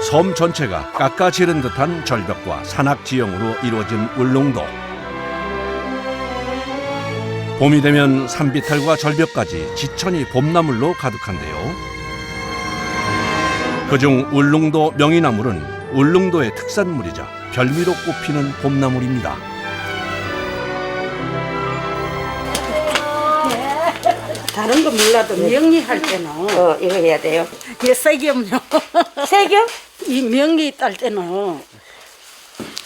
섬 전체가 깎아지른 듯한 절벽과 산악 지형으로 이루어진 울릉도. 봄이 되면 산비탈과 절벽까지 지천이 봄나물로 가득한데요. 그중 울릉도 명이나물은 울릉도의 특산물이자 별미로 꼽히는 봄나물입니다. 다른 거 몰라도 명리할 때는 이거 해야 돼요. 이게 세겸요. 세겸? 이 명리 딸 때는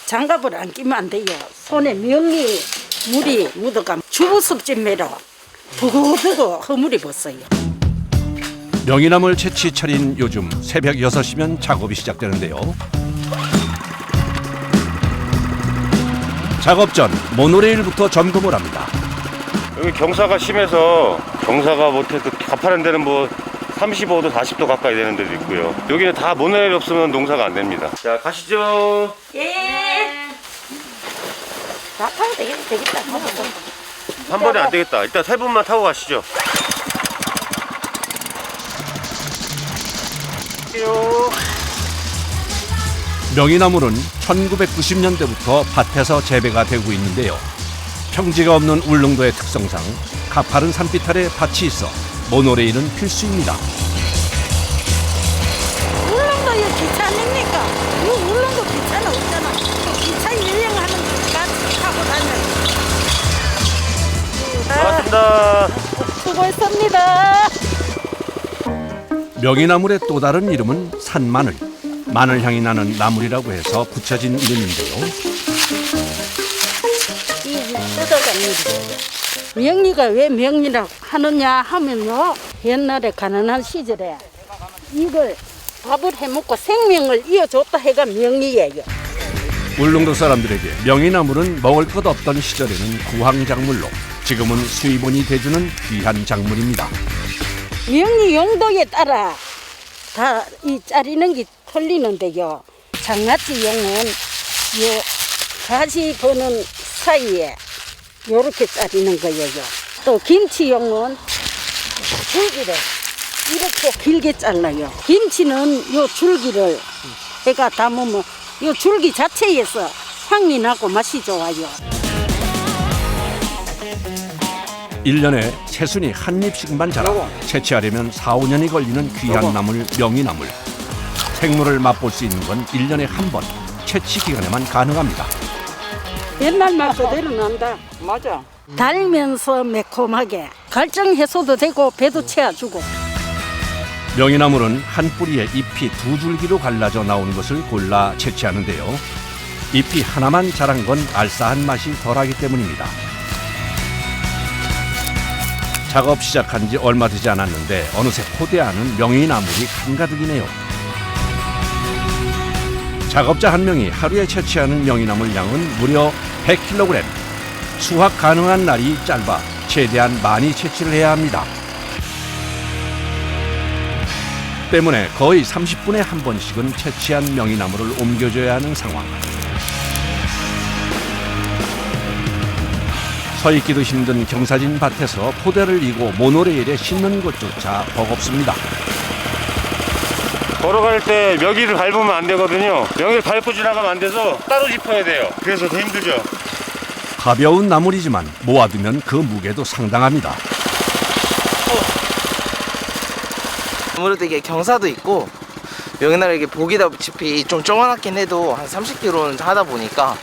장갑을 안 끼면 안 돼요. 손에 명리 물이 묻어가 주부석진매로 두고두고 허물이 벗어요. 명이나물 채취 철인 요즘 새벽 6시면 작업이 시작되는데요. 작업 전 모노레일부터 점검을 합니다. 여기 경사가 심해서 경사가 못해도 가파른 데는 뭐 35도, 40도 가까이 되는 데도 있고요. 여기는 다 모노레일 없으면 농사가 안 됩니다. 자, 가시죠. 예. 다 타도 되겠다. 한 번에 안 되겠다. 일단 3분만 타고 가시죠. 명이나물은 1990년대부터 밭에서 재배가 되고 있는데요. 평지가 없는 울릉도의 특성상 가파른 산비탈에 밭이 있어 모노레일은 필수입니다. 울릉도에 기차 아닙니까? 이 울릉도 기차는 없잖아. 또 기차 여행하는 거 같이 타고 다녀요. 고맙습니다. 수고했습니다. 명이나물의 또 다른 이름은 산마늘. 마늘 향이 나는 나물이라고 해서 붙여진 이름인데요. 이 뜯어간 일이에요. 명리가 왜 명리라고 하느냐 하면요. 옛날에 가난한 시절에 이걸 밥을 해먹고 생명을 이어줬다 해가 명리예요. 울릉도 사람들에게 명이나물은 먹을 것 없던 시절에는 구황작물로 지금은 수입원이 돼주는 귀한 작물입니다. 명리 용도에 따라 다 이 자리는 게 틀리는데요. 장아찌용은 요 가지 보는 사이에 요렇게 자르는 거예요. 또 김치용은 줄기를 이렇게 길게 잘라요. 김치는 요 줄기를 해가 담으면 요 줄기 자체에서 향이 나고 맛이 좋아요. 1년에 새순이 한 입씩만 자라 채취하려면 4, 5년이 걸리는 귀한 나물 명이나물. 생물을 맛볼 수 있는 건 1년에 한 번, 채취 기간에만 가능합니다. 옛날 맛 그대로 난다. 맞아. 달면서 매콤하게 갈증 해소도 되고 배도 채워주고. 명이나물은 한 뿌리에 잎이 2줄기로 갈라져 나온 것을 골라 채취하는데요. 잎이 하나만 자란 건 알싸한 맛이 덜하기 때문입니다. 작업 시작한 지 얼마 되지 않았는데 어느새 포대하는 명이나물이 한가득이네요. 작업자 한 명이 하루에 채취하는 명이나물 양은 무려 100kg. 수확 가능한 날이 짧아 최대한 많이 채취를 해야 합니다. 때문에 거의 30분에 한 번씩은 채취한 명이나물을 옮겨줘야 하는 상황. 서 있기도 힘든 경사진 밭에서 포대를 이고 모노레일에 싣는 것조차 버겁습니다. 걸어갈 때 묘기를 밟으면 안 되거든요. 묘기를 밟고 지나가면 안 돼서 따로 짚어야 돼요. 그래서 더 힘들죠. 가벼운 나물이지만 모아두면 그 무게도 상당합니다. 아무래도 이게 경사도 있고 명이나물 이게 보기다시피 좀 조그맣긴 해도 한 30kg는 하다 보니까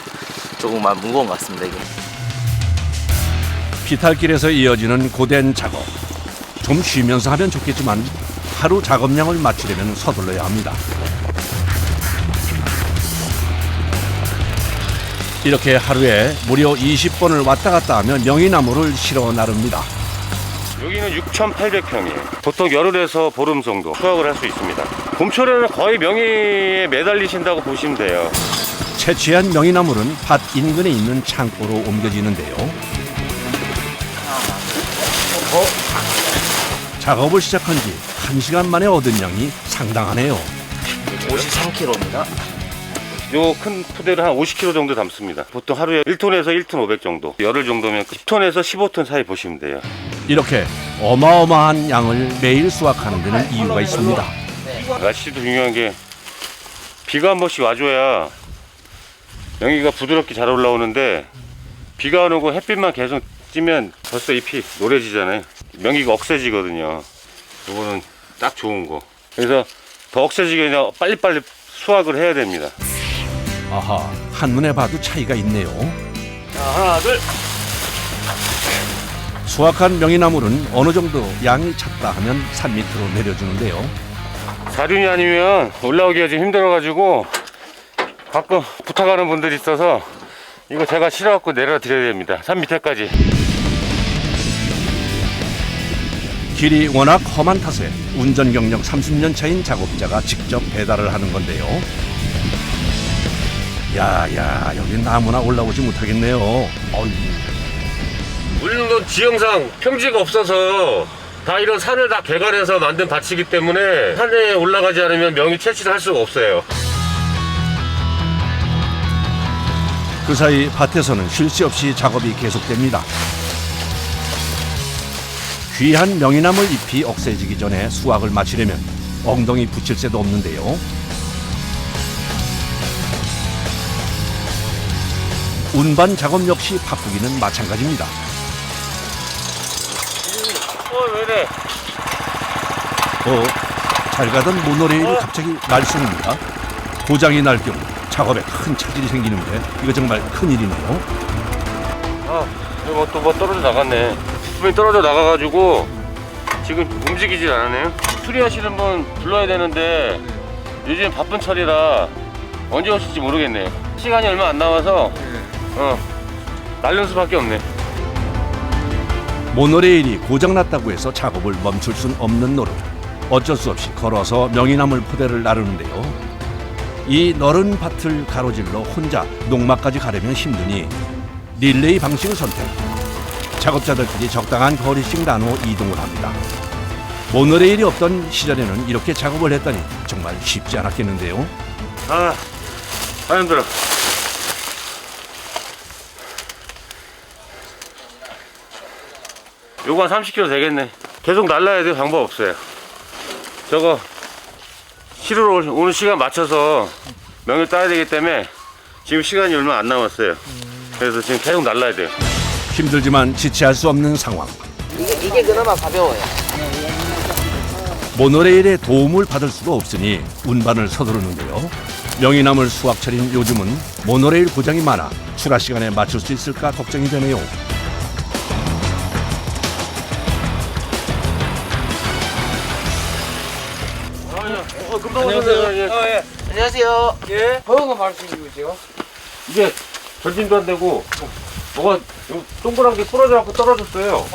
조금만 무거운 것 같습니다. 이게. 비탈길에서 이어지는 고된 작업. 좀 쉬면서 하면 좋겠지만 하루 작업량을 맞추려면 서둘러야 합니다. 이렇게 하루에 무려 20번을 왔다 갔다 하며 명이나물을 실어 나릅니다. 여기는 6,800평이에요. 보통 열흘에서 보름 정도 수확을 할 수 있습니다. 봄철에는 거의 명이에 매달리신다고 보시면 돼요. 채취한 명이나물은 밭 인근에 있는 창고로 옮겨지는데요. 작업을 시작한 지 1시간 만에 얻은 양이 상당하네요. 53kg입니다. 요 큰 푸대를 한 50kg 정도 담습니다. 보통 하루에 1톤에서 1톤 500 정도. 열흘 정도면 10톤에서 15톤 사이 보시면 돼요. 이렇게 어마어마한 양을 매일 수확하는 데는 이유가 있습니다. 날씨도 중요한 게 비가 한 번씩 와줘야 명이가 부드럽게 잘 올라오는데 비가 안 오고 햇빛만 계속 찌면 벌써 잎이 노래지잖아요. 명이가 억세지거든요. 이거는 딱 좋은 거. 그래서 더 억세지게 그냥 빨리빨리 수확을 해야 됩니다. 아하, 한눈에 봐도 차이가 있네요. 자, 하나, 둘. 수확한 명이나물은 어느 정도 양이 찼다 하면 산 밑으로 내려주는데요. 사륜이 아니면 올라오기가 좀 힘들어가지고 가끔 부탁하는 분들이 있어서 이거 제가 실어갖고 내려드려야 됩니다. 산 밑에까지. 길이 워낙 험한 탓에 운전 경력 30년 차인 작업자가 직접 배달을 하는 건데요. 야야, 여긴 아무나 올라오지 못하겠네요. 어휴. 물론 지형상 평지가 없어서 다 이런 산을 다 개간해서 만든 밭이기 때문에 산에 올라가지 않으면 명이 채취를 할 수가 없어요. 그 사이 밭에서는 쉴 새 없이 작업이 계속됩니다. 귀한 명이나물 잎이 억세지기 전에 수확을 마치려면 엉덩이 붙일 새도 없는데요. 운반 작업 역시 바쁘기는 마찬가지입니다. 왜래? 잘 가던 모노레일이 갑자기 날쌘입니다. 고장이 날 경우 작업에 큰 차질이 생기는데 이거 정말 큰일이네요. 이거 또 뭐 떨어져 나갔네. 부품이 떨어져 나가가지고 지금 움직이질 않네요. 수리하시는 분 불러야 되는데 요즘 바쁜 철이라 언제 오실지 모르겠네. 시간이 얼마 안 남아서 날릴 수밖에 없네. 모노레일이 고장났다고 해서 작업을 멈출 순 없는 노릇. 어쩔 수 없이 걸어서 명이나물 포대를 나르는데요. 이 넓은 밭을 가로질러 혼자 농막까지 가려면 힘드니 릴레이 방식을 선택. 작업자들끼리 적당한 거리씩 나누어 이동을 합니다. 모노레일이 없던 시절에는 이렇게 작업을 했다니 정말 쉽지 않았겠는데요. 아 힘들어. 요거 한 30kg 되겠네. 계속 날라야 돼. 방법 없어요. 저거 실으러 오는 시간 맞춰서 명을 따야 되기 때문에 지금 시간이 얼마 안 남았어요. 그래서 지금 계속 날라야 돼요. 힘들지만 지체할 수 없는 상황. 이게 그나마 가벼워요. 모노레일의 도움을 받을 수가 없으니 운반을 서두르는데요. 명이나물 수확철인 요즘은 모노레일 고장이 많아 출하 시간에 맞출 수 있을까 걱정이 되네요. 금방 오셨네요. 예. 안녕하세요. 예? 뭐가 말씀이세요? 이게 전진도 안 되고 뭐가 동그란 게 부러져갖고 떨어졌어요.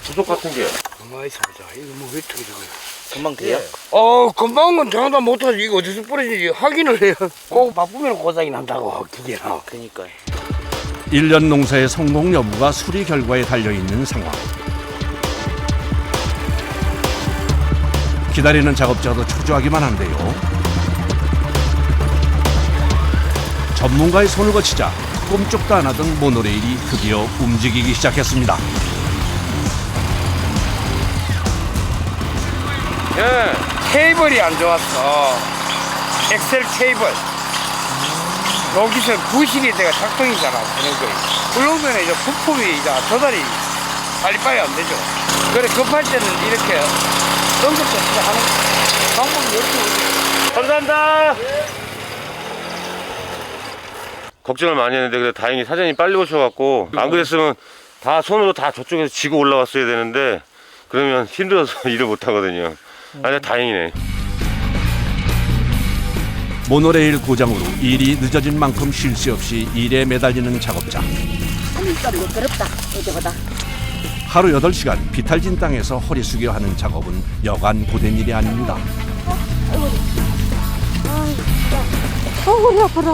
부속 같은 게. 가만히 있어보자. 이거 뭐 어떻게 저거야? 금방 돼요? 금방은 장담 못하지. 이거 어디서 부러지지 확인을 해요. 꼭 바쁘면 고장이 난다고, 기계나. 그니까요. 1년 농사의 성공 여부가 수리 결과에 달려있는 상황. 기다리는 작업자도 초조하기만 한데요. 전문가의 손을 거치자 꼼짝도 안 하던 모노레일이 드디어 움직이기 시작했습니다. 예. 케이블이 안 좋았어. 엑셀 케이블. 여기서 부실이 내가 작동이잖아. 되는 거예요. 그러면 이제 부품이 이제 조달이 빨리빨리 안 되죠. 그래 급할 때는 이렇게 연속해서 하는 방법이 없고. 감사합니다. 걱정을 많이 했는데 그래 다행히 사장님이 빨리 오셔갖고 안 그랬으면 다 손으로 다 저쪽에서 지고 올라왔어야 되는데 그러면 힘들어서 일을 못 하거든요. 아니 다행이네. 모노레일 고장으로 일이 늦어진 만큼 쉴 새 없이 일에 매달리는 작업자. 한입거리고 더럽다 어제보다. 하루 8시간 비탈진 땅에서 허리 숙여 하는 작업은 여간 고된 일이 아닙니다. 허리 아파라.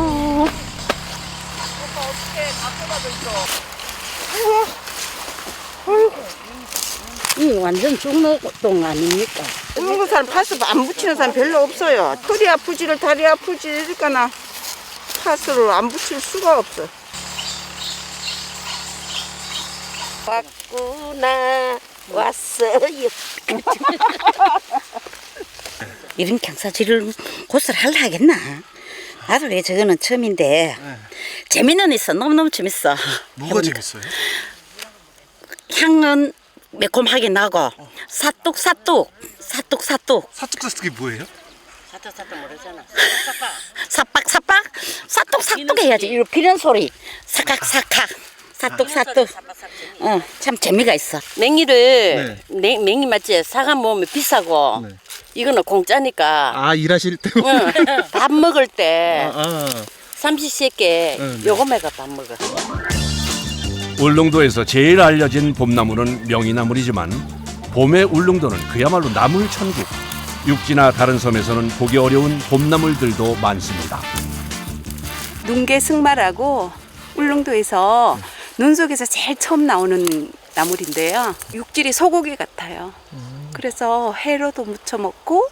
이 완전 중노동 아닙니까? 젊은 사람 파스 안 붙이는 사람 별로 없어요. 허리 아프지를 다리 아프지 이러니까 파스를 안 붙일 수가 없어. 왔구나 왔어요. 이런 경사지를 곳을 하려 하겠나? 나도 왜 저거는 처음인데 재미는 있어. 너무너무 재밌어. 뭐가 재밌어요? 향은 매콤하게 나고 사뚝사뚝 사뚝사뚝이 뭐예요? 사빡사빡 사뚝사뚝 해야지. 이거 비는 소리 사각사각 사뚝사뚝. 참 재미가 있어. 맹이를 맹이 맞지? 사과 먹으면 비싸고 이거는 공짜니까 아, 일하실 때. 밥 먹을 때 아. 삼시세끼 요거매가 밥 먹어. 울릉도에서 제일 알려진 봄나무는 명이나물이지만 봄의 울릉도는 그야말로 나물 천국. 육지나 다른 섬에서는 보기 어려운 봄나물들도 많습니다. 눈개승마라고 울릉도에서 눈 속에서 제일 처음 나오는 나물인데요. 육질이 소고기 같아요. 그래서 회로도 무쳐 먹고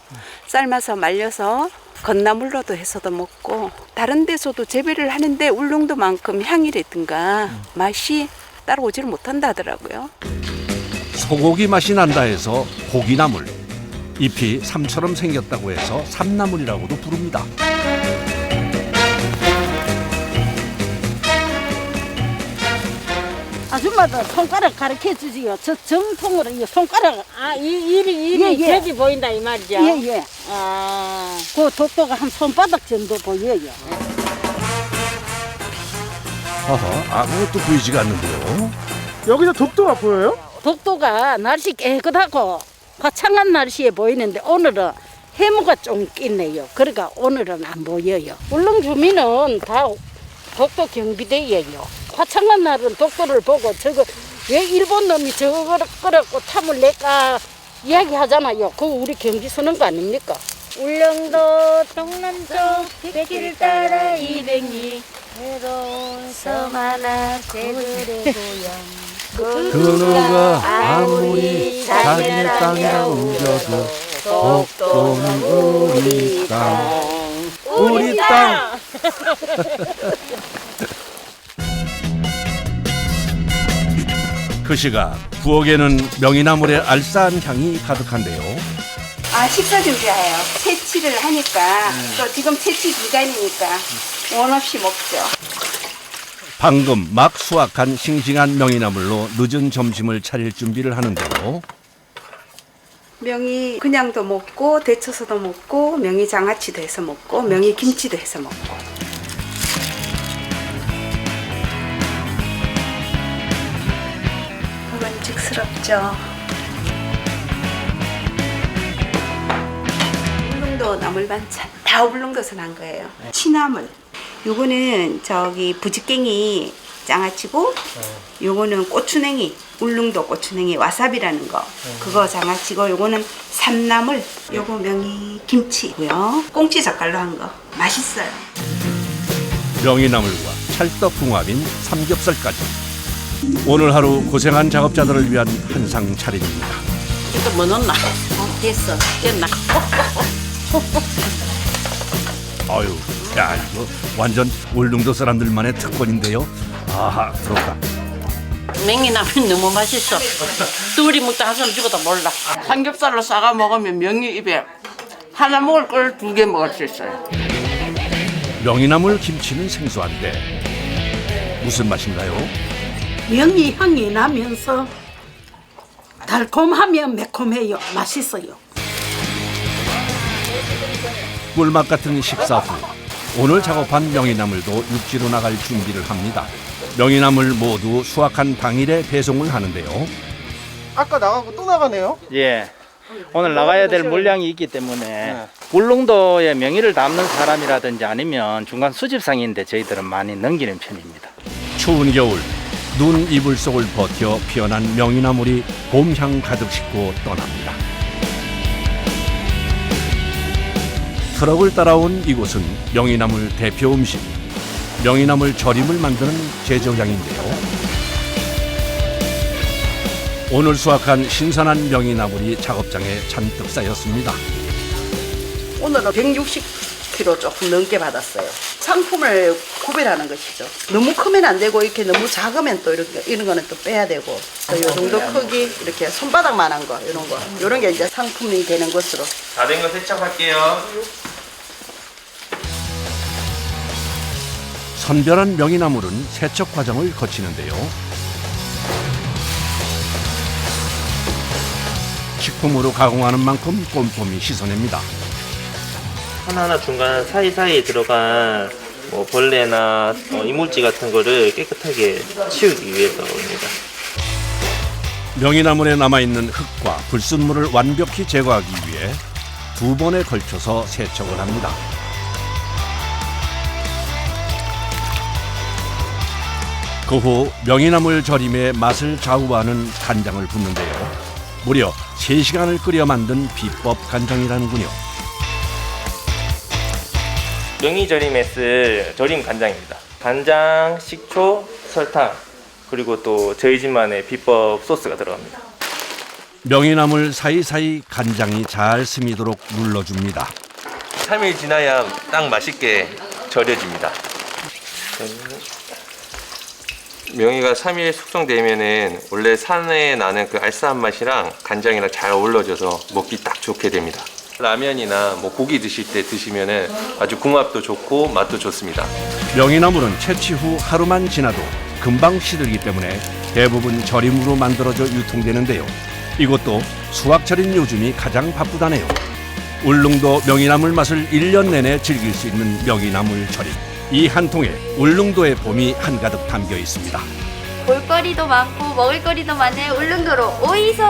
삶아서 말려서 건나물로도 해서도 먹고 다른 데서도 재배를 하는데 울릉도만큼 향이라든가 맛이 따라오지를 못한다 하더라고요. 소고기 맛이 난다 해서 고기나물. 잎이 삼처럼 생겼다고 해서 삼나물이라고도 부릅니다. 아줌마도 손가락 가르쳐 주지요. 저 정통으로 이 손가락. 일이 예. 저기 보인다 이 말이죠? 예. 아, 그 독도가 한 손바닥 정도 보여요. 허허, 아무것도 보이지가 않는데요. 여기서 독도가 보여요? 독도가 날씨 깨끗하고 화창한 날씨에 보이는데 오늘은 해무가 좀 끼네요. 그러니까 오늘은 안 보여요. 울릉 주민은 다 독도 경비대예요. 화창한 날은 독도를 보고 저거 왜 일본 놈이 저거를 끌었고 탐을 낼까 이야기하잖아요. 그거 우리 경기 쓰는 거 아닙니까? 울릉도 동남쪽 백길 따라 200리 외로운 섬 하나 새들의 고향 그누가 아무리 자기네 땅이라 우겨도 독도는 우리 땅. 우리 땅. 그 시각 부엌에는 명이나물의 알싸한 향이 가득한데요. 아, 식사 준비해요. 채취를 하니까 또 지금 채취 기간이니까 원 없이 먹죠. 방금 막 수확한 싱싱한 명이나물로 늦은 점심을 차릴 준비를 하는데요. 명이 그냥도 먹고 데쳐서도 먹고 명이 장아찌도 해서 먹고 명이 김치도 해서 먹고. 먹음직스럽죠. 울릉도 나물 반찬 다 울릉도에서 난 거예요. 취나물. 요거는 저기 부지깽이 장아찌고 요거는 고추냉이 울릉도 고추냉이 와사비라는 거 그거 장아찌고 요거는 삼나물 요거 명이 김치고요. 꽁치 젓갈로 한 거 맛있어요. 명이나물과 찰떡궁합인 삼겹살까지. 오늘 하루 고생한 작업자들을 위한 한상 차림입니다. 이거 뭐 넣나? 됐어. 됐나? 아유, 야 이거 완전 울릉도 사람들만의 특권인데요. 아하, 부럽다. 맹이나물 너무 맛있어. 둘이 먹다 한 사람 죽어도 몰라. 삼겹살로 싸가 먹으면 명이 입에 하나 먹을 걸 2개 먹을 수 있어요. 명이나물 김치는 생소한데 무슨 맛인가요? 명이 향이 나면서 달콤하면 매콤해요. 맛있어요. 꿀맛 같은 식사 후 오늘 작업한 명이나물도 육지로 나갈 준비를 합니다. 명이나물 모두 수확한 당일에 배송을 하는데요. 아까 나가고 또 나가네요. 예. 오늘 나가야 될 물량이 있기 때문에 울릉도에 명의를 담는 사람이라든지 아니면 중간 수집상인데 저희들은 많이 넘기는 편입니다. 추운 겨울 눈 이불 속을 버텨 피어난 명이나물이 봄향 가득 싣고 떠납니다. 트럭을 따라온 이곳은 명이나물 대표 음식 명이나물 절임을 만드는 제조장인데요. 오늘 수확한 신선한 명이나물이 작업장에 잔뜩 쌓였습니다. 오늘은 160kg 조금 넘게 받았어요. 상품을 구별하는 것이죠. 너무 크면 안 되고 이렇게 너무 작으면 또 이런 거는 또 빼야 되고 또 이 정도 크기 이렇게 손바닥만한 거 이런 게 이제 상품이 되는 것으로. 다 된 거 세척할게요. 선별한 명이나물은 세척 과정을 거치는데요. 식품으로 가공하는 만큼 꼼꼼히 씻어냅니다. 하나하나 중간 사이사이에 들어간 뭐 벌레나 이물질 같은 거를 깨끗하게 치우기 위해서입니다. 명이나물에 남아있는 흙과 불순물을 완벽히 제거하기 위해 2번에 걸쳐서 세척을 합니다. 그 후 명이나물 절임의 맛을 좌우하는 간장을 붓는데요. 무려 3시간을 끓여 만든 비법 간장이라는군요. 명이절임에 쓸 절임 간장입니다. 간장, 식초, 설탕, 그리고 또 저희 집만의 비법 소스가 들어갑니다. 명이나물 사이사이 간장이 잘 스미도록 눌러줍니다. 3일 지나야 딱 맛있게 절여집니다. 명이가 3일 숙성되면은 원래 산에 나는 그 알싸한 맛이랑 간장이랑 잘 어우러져서 먹기 딱 좋게 됩니다. 라면이나 뭐 고기 드실 때 드시면은 아주 궁합도 좋고 맛도 좋습니다. 명이나물은 채취 후 하루만 지나도 금방 시들기 때문에 대부분 절임으로 만들어져 유통되는데요. 이것도 수확철인 요즘이 가장 바쁘다네요. 울릉도 명이나물 맛을 1년 내내 즐길 수 있는 명이나물 절임. 이 한 통에 울릉도의 봄이 한가득 담겨 있습니다. 볼거리도 많고 먹을거리도 많은 울릉도로 오이소.